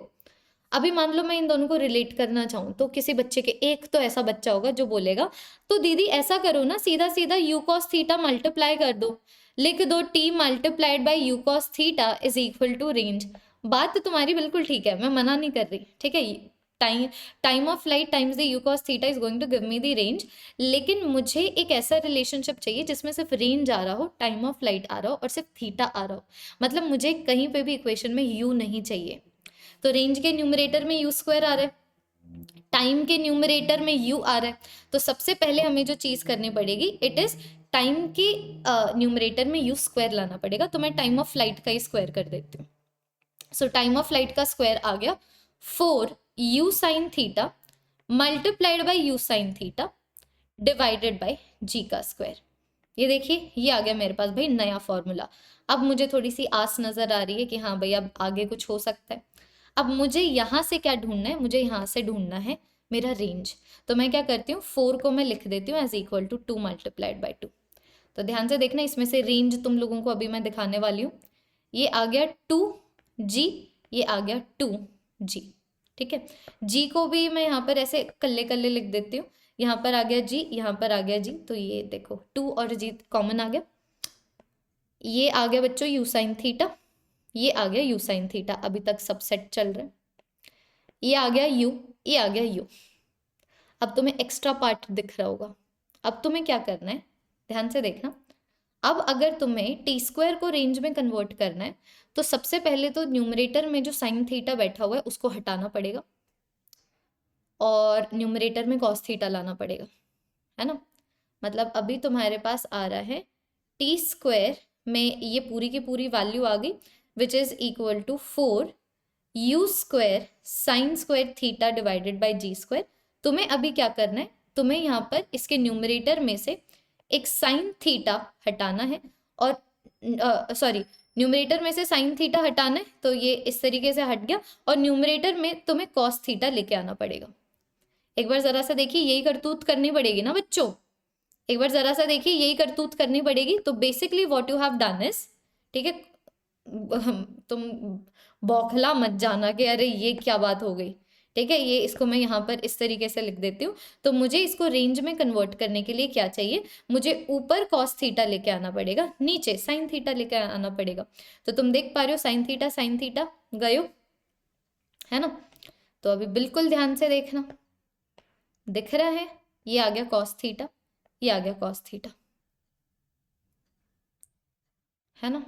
A: अभी मान लो मैं इन दोनों को रिलेट करना चाहूँ तो किसी बच्चे के एक तो ऐसा बच्चा होगा जो बोलेगा तो दीदी ऐसा करो ना, सीधा सीधा यू कॉस थीटा मल्टीप्लाई कर दो, लिख दो t multiplied by u cos theta is equal to range. बात तो तुम्हारी बिल्कुल ठीक है, मैं मना नहीं कर रही, ठीक है। Time of flight times the u cos theta is going to give me the range. लेकिन मुझे एक ऐसा रिलेशनशिप चाहिए जिसमें सिर्फ रेंज आ रहा हो, टाइम ऑफ फ्लाइट आ रहा हो और सिर्फ थीटा आ रहा हो। मतलब मुझे कहीं पे भी इक्वेशन में यू नहीं चाहिए। तो रेंज के न्यूमरेटर में यू स्क्वायर आ रहा है, टाइम के न्यूमरेटर में यू आ रहा है। तो सबसे पहले हमें जो चीज करनी पड़ेगी, इट इज टाइम के न्यूमरेटर में यू स्क्वायर लाना पड़ेगा। तो मैं टाइम ऑफ फ्लाइट का ही स्क्वायर कर देती हूँ। सो टाइम ऑफ फ्लाइट का स्क्वायर आ गया 4 sin theta multiplied by u sine theta divided by g का स्क्वायर। ये देखिए ये आ गया मेरे पास भाई नया फॉर्मूला। अब मुझे थोड़ी सी आस नजर आ रही है कि हाँ भाई अब आगे कुछ हो सकता है। अब मुझे यहाँ से क्या ढूंढना है, मुझे यहाँ से ढूंढना है मेरा रेंज। तो मैं क्या करती हूँ, 4 को मैं लिख देती हूँ as equal to 2 multiplied by 2। तो ध्यान से देखना, इसमें से रेंज तुम लोगों को अभी मैं दिखाने वाली हूँ। ये आ गया 2g, ये आ गया 2g। ठीक है, g को भी मैं यहाँ पर ऐसे कल्ले कल्ले लिख देती हूँ। यहाँ पर आ गया g, यहाँ पर आ गया g। तो ये देखो 2 और g कॉमन आ गया। ये आ गया बच्चों u साइन थीटा, ये आ गया u साइन थीटा। अभी तक सब सेट चल रहा है। ये आ गया u, ये आ गया u। अब तुम्हें एक्स्ट्रा पार्ट दिख रहा होगा। अब तुम्हें क्या करना है, ध्यान से देखना। अब अगर तुम्हें टी स्क्वायर को रेंज में कन्वर्ट करना है तो सबसे पहले तो न्यूमरेटर में जो साइन थीटा बैठा हुआ है उसको हटाना पड़ेगा और न्यूमरेटर में कॉस थीटा लाना पड़ेगा, है ना। मतलब अभी तुम्हारे पास आ रहा है टी स्क्वायर में ये पूरी की पूरी वैल्यू आ गई which is equal to 4 square sine square theta divided by g square. तुम्हें अभी क्या करना है, तुम्हें यहाँ पर इसके न्यूमरेटर में से एक साइन थीटा हटाना है और सॉरी न्यूमरेटर में से साइन थीटा हटाना है। तो ये इस तरीके से हट गया और न्यूमरेटर में तुम्हें कॉस थीटा लेके आना पड़ेगा। एक बार जरा सा देखिए, यही करतूत करनी पड़ेगी ना बच्चों, एक बार जरा सा देखिए यही करतूत करनी पड़ेगी। तो basically what you have done is, ठीक है, तुम बौखला मत जाना कि अरे ये क्या बात हो गई। ठीक है, ये इसको मैं यहाँ पर इस तरीके से लिख देती हूँ। तो मुझे इसको रेंज में कन्वर्ट करने के लिए क्या चाहिए, मुझे ऊपर कॉस थीटा लेके आना पड़ेगा, नीचे साइन थीटा लेके आना पड़ेगा। तो तुम देख पा रहे हो साइन थीटा गयो, है ना। तो अभी बिल्कुल ध्यान से देखना, दिख रहा है, ये आ गया कॉस थीटा, ये आ गया कॉस थीटा, है ना।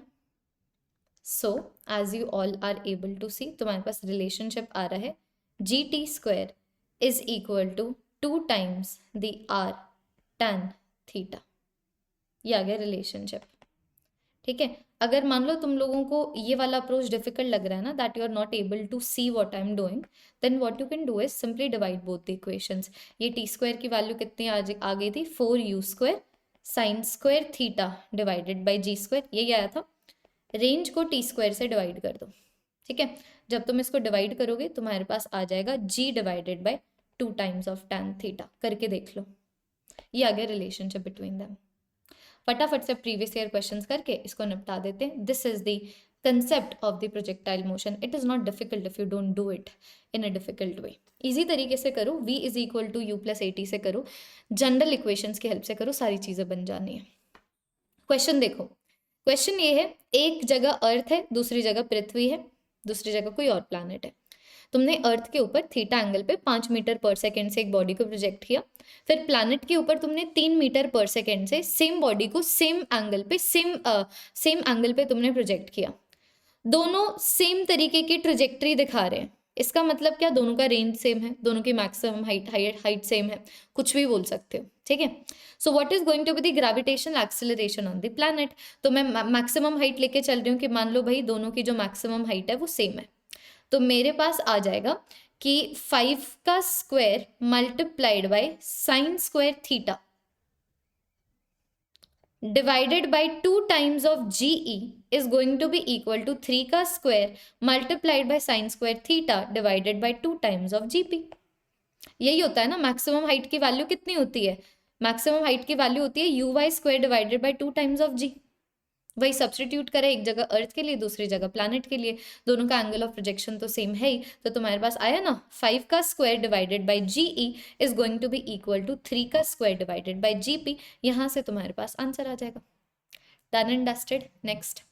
A: So as you all are able to see, तुम्हारे पास रिलेशनशिप आ रहा है g t square is equal to 2 times the R tan theta. ये आ गया रिलेशनशिप। ठीक है, अगर मान लो तुम लोगों को ये वाला अप्रोच डिफिकल्ट लग रहा है ना, that you are not able to see what I am doing, then what you can do is simply divide both the equations. ये टी स्क्वायर की वैल्यू कितनी आ गई थी, 4 square sine square theta divided by g square, यही आया था। रेंज को टी स्क्वायर से डिवाइड कर दो। ठीक है, जब तुम इसको डिवाइड करोगे तुम्हारे पास आ जाएगा g divided by 2 times of tan theta. करके देख लो, ये आ गया रिलेशनशिप बिटवीन देम। फटाफट से प्रीवियस ईयर क्वेश्चंस करके इसको निपटा देते हैं। This is the concept of the projectile motion. It is not difficult if you don't do it in a difficult way. Easy तरीके से करो, v is equal to u plus a t से करो, जनरल इक्वेशंस की हेल्प से करो, सारी चीजें बन जानी है। क्वेश्चन देखो, क्वेश्चन ये है, एक जगह अर्थ है, दूसरी जगह पृथ्वी है, दूसरी जगह कोई और प्लैनेट है। तुमने अर्थ के ऊपर थीटा एंगल पे 5 मीटर पर सेकेंड से एक बॉडी को प्रोजेक्ट किया। फिर प्लैनेट के ऊपर तुमने 3 मीटर पर सेकेंड से सेम बॉडी को सेम एंगल पे तुमने प्रोजेक्ट किया। दोनों सेम तरीके की ट्रेजेक्ट्री दिखा रहे हैं। इसका मतलब क्या, दोनों का रेंज सेम है, दोनों की मैक्सिमम हाइट सेम है, कुछ भी बोल सकते हो। ठीक है, so what is going to be the gravitational acceleration on the planet. तो मैं मैक्सिमम हाइट लेके चल रही हूँ कि मान लो भाई दोनों की जो मैक्सिमम हाइट है वो सेम है। तो मेरे पास आ जाएगा कि 5 का square multiplied by sine square theta divided by 2 times of GE is going to be equal to 3 का square multiplied by sine square theta divided by 2 times of GP। यही होता है ना, मैक्सिमम हाइट की वैल्यू कितनी होती है, मैक्सिमम हाइट की वैल्यू होती है UY square divided by 2 times of G। वही सब्सटीट्यूट करें, एक जगह अर्थ के लिए दूसरी जगह प्लैनेट के लिए, दोनों का एंगल ऑफ प्रोजेक्शन तो सेम है ही। तो तुम्हारे पास आया ना, 5 का square divided by GE is going to be equal to 3 का स्क्वायर डिवाइडेड बाय GP। यहाँ से तुम्हारे पास आंसर आ जाएगा। Done and dusted. नेक्स्ट,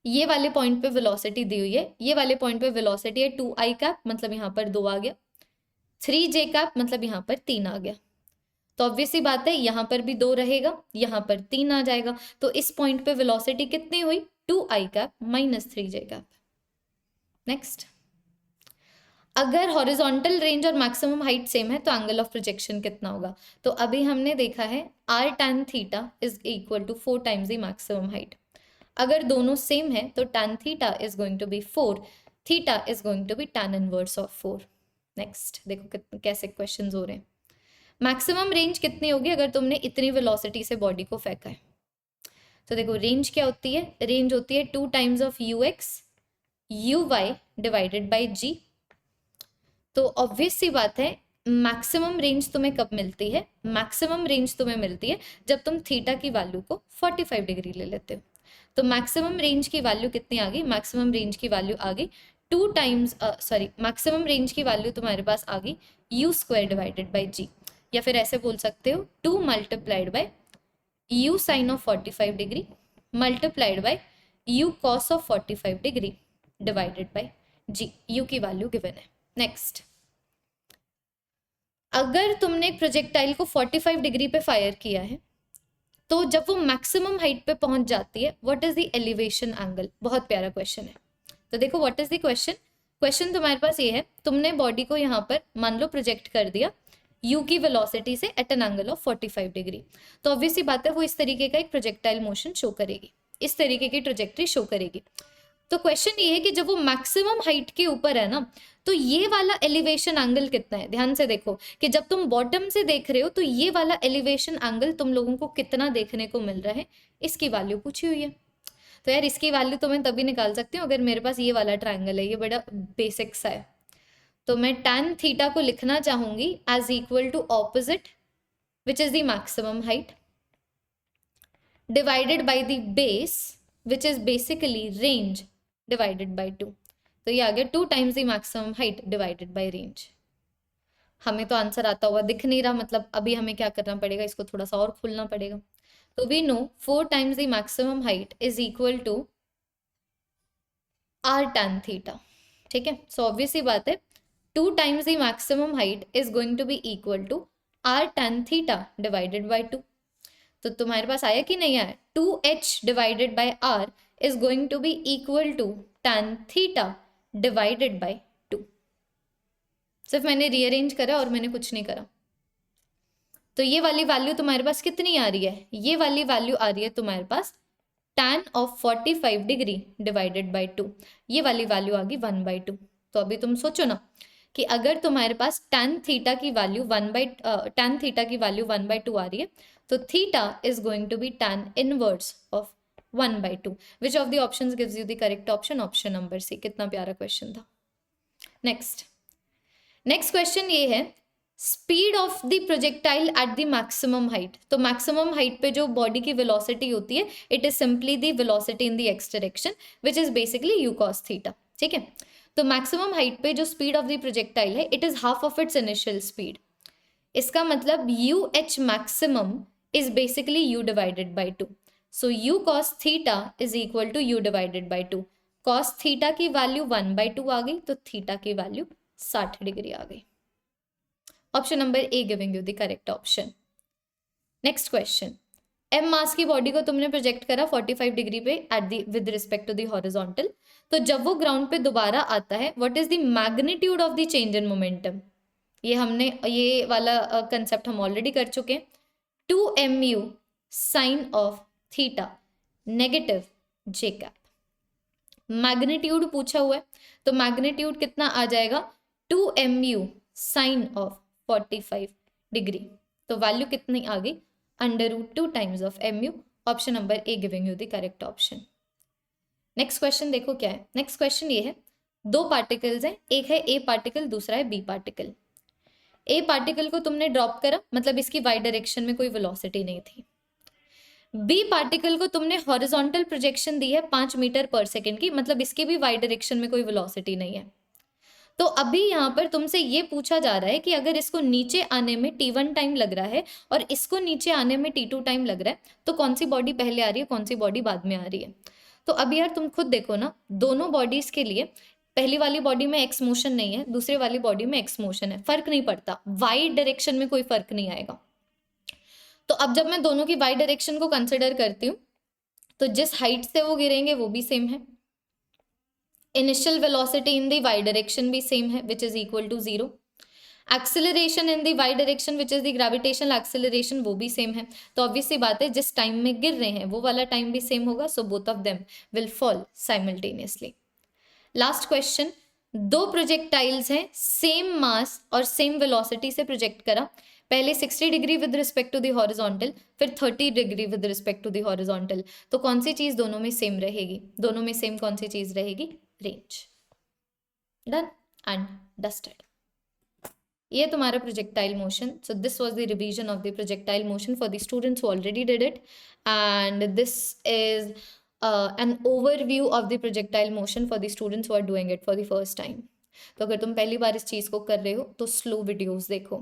A: ये वाले पॉइंट पे वेलोसिटी दी हुई है, ये वाले पॉइंट पे वेलोसिटी है 2i कैप, मतलब यहाँ पर 2 आ गया, 3j कैप मतलब यहाँ पर 3 आ गया। तो ऑब्वियस सी बात है यहाँ पर भी 2 रहेगा, यहाँ पर 3 आ जाएगा, तो इस पॉइंट पे वेलोसिटी कितनी हुई 2i cap minus 3j cap. Next, अगर हॉरिजॉन्टल रेंज और मैक्सिमम हाइट सेम है तो एंगल ऑफ प्रोजेक्शन कितना होगा? तो अभी हमने देखा है r tan theta is equal to 4 times the maximum height. अगर दोनों सेम है तो tan theta is going to be 4, theta is going to be tan inverse of 4। Next देखो कैसे क्वेश्चन हो रहे हैं। मैक्सिमम रेंज कितनी होगी अगर तुमने इतनी वेलोसिटी से बॉडी को फेंका है? तो देखो रेंज क्या होती है, रेंज होती है 2 times of ux uy divided by g। तो ऑब्वियस सी बात है मैक्सिमम रेंज तुम्हें कब मिलती है? मैक्सिमम रेंज तुम्हें मिलती है जब तुम थीटा की वैल्यू को 45 डिग्री ले लेते हो। तो मैक्सिमम रेंज की वैल्यू कितनी आ गई? मैक्सिमम रेंज की वैल्यू आ गई 2 टाइम्स मैक्सिमम रेंज की वैल्यू तुम्हारे पास आ गई u square divided by g, या फिर ऐसे बोल सकते हो 2 multiplied by u sine of 45 degree multiplied by u cos of 45 degree divided by g. U की वैल्यू गिवन है। नेक्स्ट, अगर तुमने एक प्रोजेक्टाइल को 45 डिग्री पे फायर किया है तो जब वो मैक्सिमम हाइट पे पहुंच जाती है what is the elevation angle? बहुत प्यारा क्वेश्चन है। तो देखो what is the question. Question तुम्हारे पास ये है, तुमने बॉडी को यहाँ पर मान लो प्रोजेक्ट कर दिया u की वेलोसिटी से at an angle of 45 degree. तो ऑब्वियसली बात है वो इस तरीके का एक प्रोजेक्टाइल मोशन शो करेगी, इस तरीके की ट्रेजेक्टरी शो करेगी। तो क्वेश्चन ये है कि जब वो मैक्सिमम हाइट के ऊपर है ना तो ये वाला एलिवेशन एंगल कितना है? ध्यान से देखो कि जब तुम बॉटम से देख रहे हो तो ये वाला एलिवेशन एंगल तुम लोगों को कितना देखने को मिल रहा है, इसकी वैल्यू पूछी हुई है। तो यार इसकी वैल्यू तो मैं तभी निकाल सकती हूँ अगर मेरे पास ये वाला ट्राइंगल है, ये बड़ा बेसिक सा है। तो मैं tan थीटा को लिखना चाहूंगी as equal to opposite which is the maximum height divided by the base which is basically range divided by 2। तो ये आ गया 2 times the maximum height divided by range. हमें तो आंसर आता हुआ दिख नहीं रहा, मतलब अभी हमें क्या करना पड़ेगा, इसको थोड़ा सा और खोलना पड़ेगा। तो we know 4 times the maximum height is equal to r tan theta. ठीक है, सो ऑब्वियस ही बात है 2 times the maximum height is going to be equal to r tan theta divided by 2। तो तुम्हारे पास आया कि नहीं आया? 2h divided by r is going to be equal to tan theta divided by 2। सिर्फ मैंने रीअरेंज करा और मैंने कुछ नहीं करा। तो ये वाली वैल्यू तुम्हारे पास कितनी आ रही है? ये वाली वैल्यू आ रही है तुम्हारे पास tan of 45 degree divided by 2। ये वाली वैल्यू आ गई 1/2। तो अभी तुम सोचो ना कि अगर तुम्हारे पास tan थीटा की वैल्यू 1/2 आ रही है तो theta is going to be tan inverse of 1/2। Which of the options gives you the correct option? Option number c. कितना प्यारा क्वेश्चन था। नेक्स्ट क्वेश्चन ये है, speed of the projectile at the maximum height. तो मैक्सिमम हाइट पे जो बॉडी की वेलोसिटी होती है it is simply the velocity in the x direction which is basically u cos theta. ठीक है, तो मैक्सिमम हाइट पे जो स्पीड ऑफ द प्रोजेक्टाइल है it is half of its initial speed. इसका मतलब u h maximum is basically u divided by 2। So u cos theta is equal to u divided by 2। Cos theta की वैल्यू 1/2 आ गई तो थीटा की वैल्यू 60 डिग्री आ गई। Option number a giving you the correct option. Next question, m mass की बॉडी को तुमने प्रोजेक्ट करा 45 डिग्री पे at the with respect to the horizontal. तो जब वो ग्राउंड पे दोबारा आता है what is the magnitude of the change in momentum? ये वाला कंसेप्ट हम ऑलरेडी कर चुके हैं। 2mu sine of theta negative j cap. Magnitude पूछा हुआ है तो मैग्नीट्यूड कितना आ जाएगा? 2mu sine of 45 degree. तो वैल्यू कितनी आ गई? √2 times of mu। Option number a giving you the correct option. Next question देखो क्या है। नेक्स्ट क्वेश्चन ये है, 2 पार्टिकल्स हैं, एक है ए पार्टिकल दूसरा है बी पार्टिकल। ए पार्टिकल को तुमने ड्रॉप करा, मतलब इसकी वाई डायरेक्शन में कोई वेलोसिटी नहीं थी। बी पार्टिकल को तुमने हॉरिजॉन्टल प्रोजेक्शन दी है 5 मीटर पर सेकेंड की, मतलब इसकी भी वाई डायरेक्शन में कोई वेलोसिटी नहीं है। तो अभी यहाँ पर तुमसे ये पूछा जा रहा है कि अगर इसको नीचे आने में t1 टाइम लग रहा है और इसको नीचे आने में t2 टाइम लग रहा है तो कौन सी बॉडी पहले आ रही है, कौन सी बॉडी बाद में आ रही है? तो अब यार तुम खुद देखो ना, दोनों बॉडीज के लिए पहली वाली बॉडी में एक्स मोशन नहीं है, दूसरी वाली बॉडी में एक्स मोशन है, फर्क नहीं पड़ता, वाई डायरेक्शन में कोई फर्क नहीं आएगा। तो अब जब मैं दोनों की वाई डायरेक्शन को कंसिडर करती हूँ, तो जिस हाइट से वो गिरेंगे वो भी सेम है, initial velocity in the Y direction भी सेम है which is equal to 0, acceleration in the Y direction which is the gravitational acceleration वो भी सेम है। तो ऑब्वियस सी बात है, जिस टाइम में गिर रहे हैं वो वाला टाइम भी सेम होगा, so both of them will fall simultaneously. Last question, दो प्रोजेक्टाइल्स हैं, सेम मास और सेम वेलोसिटी से प्रोजेक्ट करा, पहले 60 degree with respect to the horizontal, फिर 30 degree with respect to the horizontal, तो कौन सी चीज दोनों में सेम रहेगी? दोनों में सेम कौन सी चीज रहेगी? रेंज। Done and dusted. ये तुम्हारा projectile motion. So this was the revision of the projectile motion for the students who already did it, and this is an overview of the projectile motion for the students who are doing it for the first time. तो अगर तुम पहली बार इस चीज़ को कर रहे हो तो स्लो वीडियोस देखो,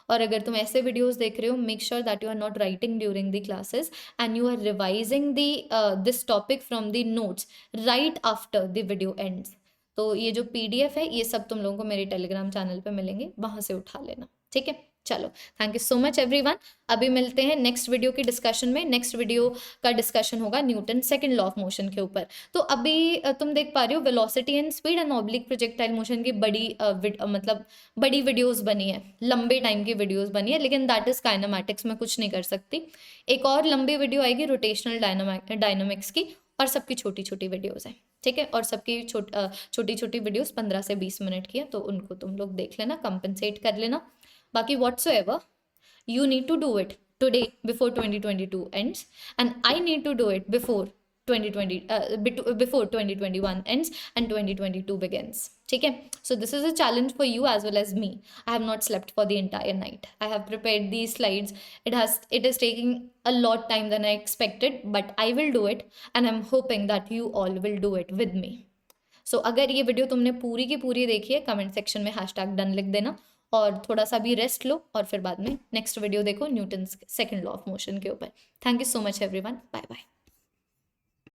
A: और अगर तुम ऐसे वीडियोस देख रहे हो, make sure that you are not writing during the classes and you are revising this topic from the notes right after the video ends. तो ये जो PDF है ये सब तुम लोगों को मेरे टेलीग्राम चैनल पे मिलेंगे, वहाँ से उठा लेना, ठीक है? चलो, thank you so much everyone. अभी मिलते हैं नेक्स्ट वीडियो की डिस्कशन में। नेक्स्ट वीडियो का डिस्कशन होगा Newton second law of motion के ऊपर। तो अभी तुम देख पा रहे हो velocity and speed and oblique projectile motion की मतलब बड़ी वीडियोस बनी है, लंबे टाइम की वीडियोस बनी है, लेकिन दैट इज काइनेमैटिक्स, में कुछ नहीं कर सकती। एक और लंबी वीडियो आएगी रोटेशनल डायनामिक्स की, और सबकी छोटी छोटी वीडियोस हैं, ठीक है? और सबकी छोटी छोटी वीडियोस 15 से 20 मिनट की है, तो उनको तुम लोग देख लेना, कंपनसेट कर लेना। Baki whatsoever, you need to do it today before 2022 ends, and I need to do it before 2021 ends and 2022 begins. ठीक है? So this is a challenge for you as well as me. I have not slept for the entire night. I have prepared these slides. It is taking a lot time than I expected, but I will do it, and I'm hoping that you all will do it with me. So अगर ये वीडियो तुमने पूरी की पूरी देखी है, कमेंट सेक्शन में #done लिख देना, और थोड़ा सा भी रेस्ट लो, और फिर बाद में नेक्स्ट वीडियो देखो Newton second law of motion के ऊपर। Thank you so much everyone, bye bye.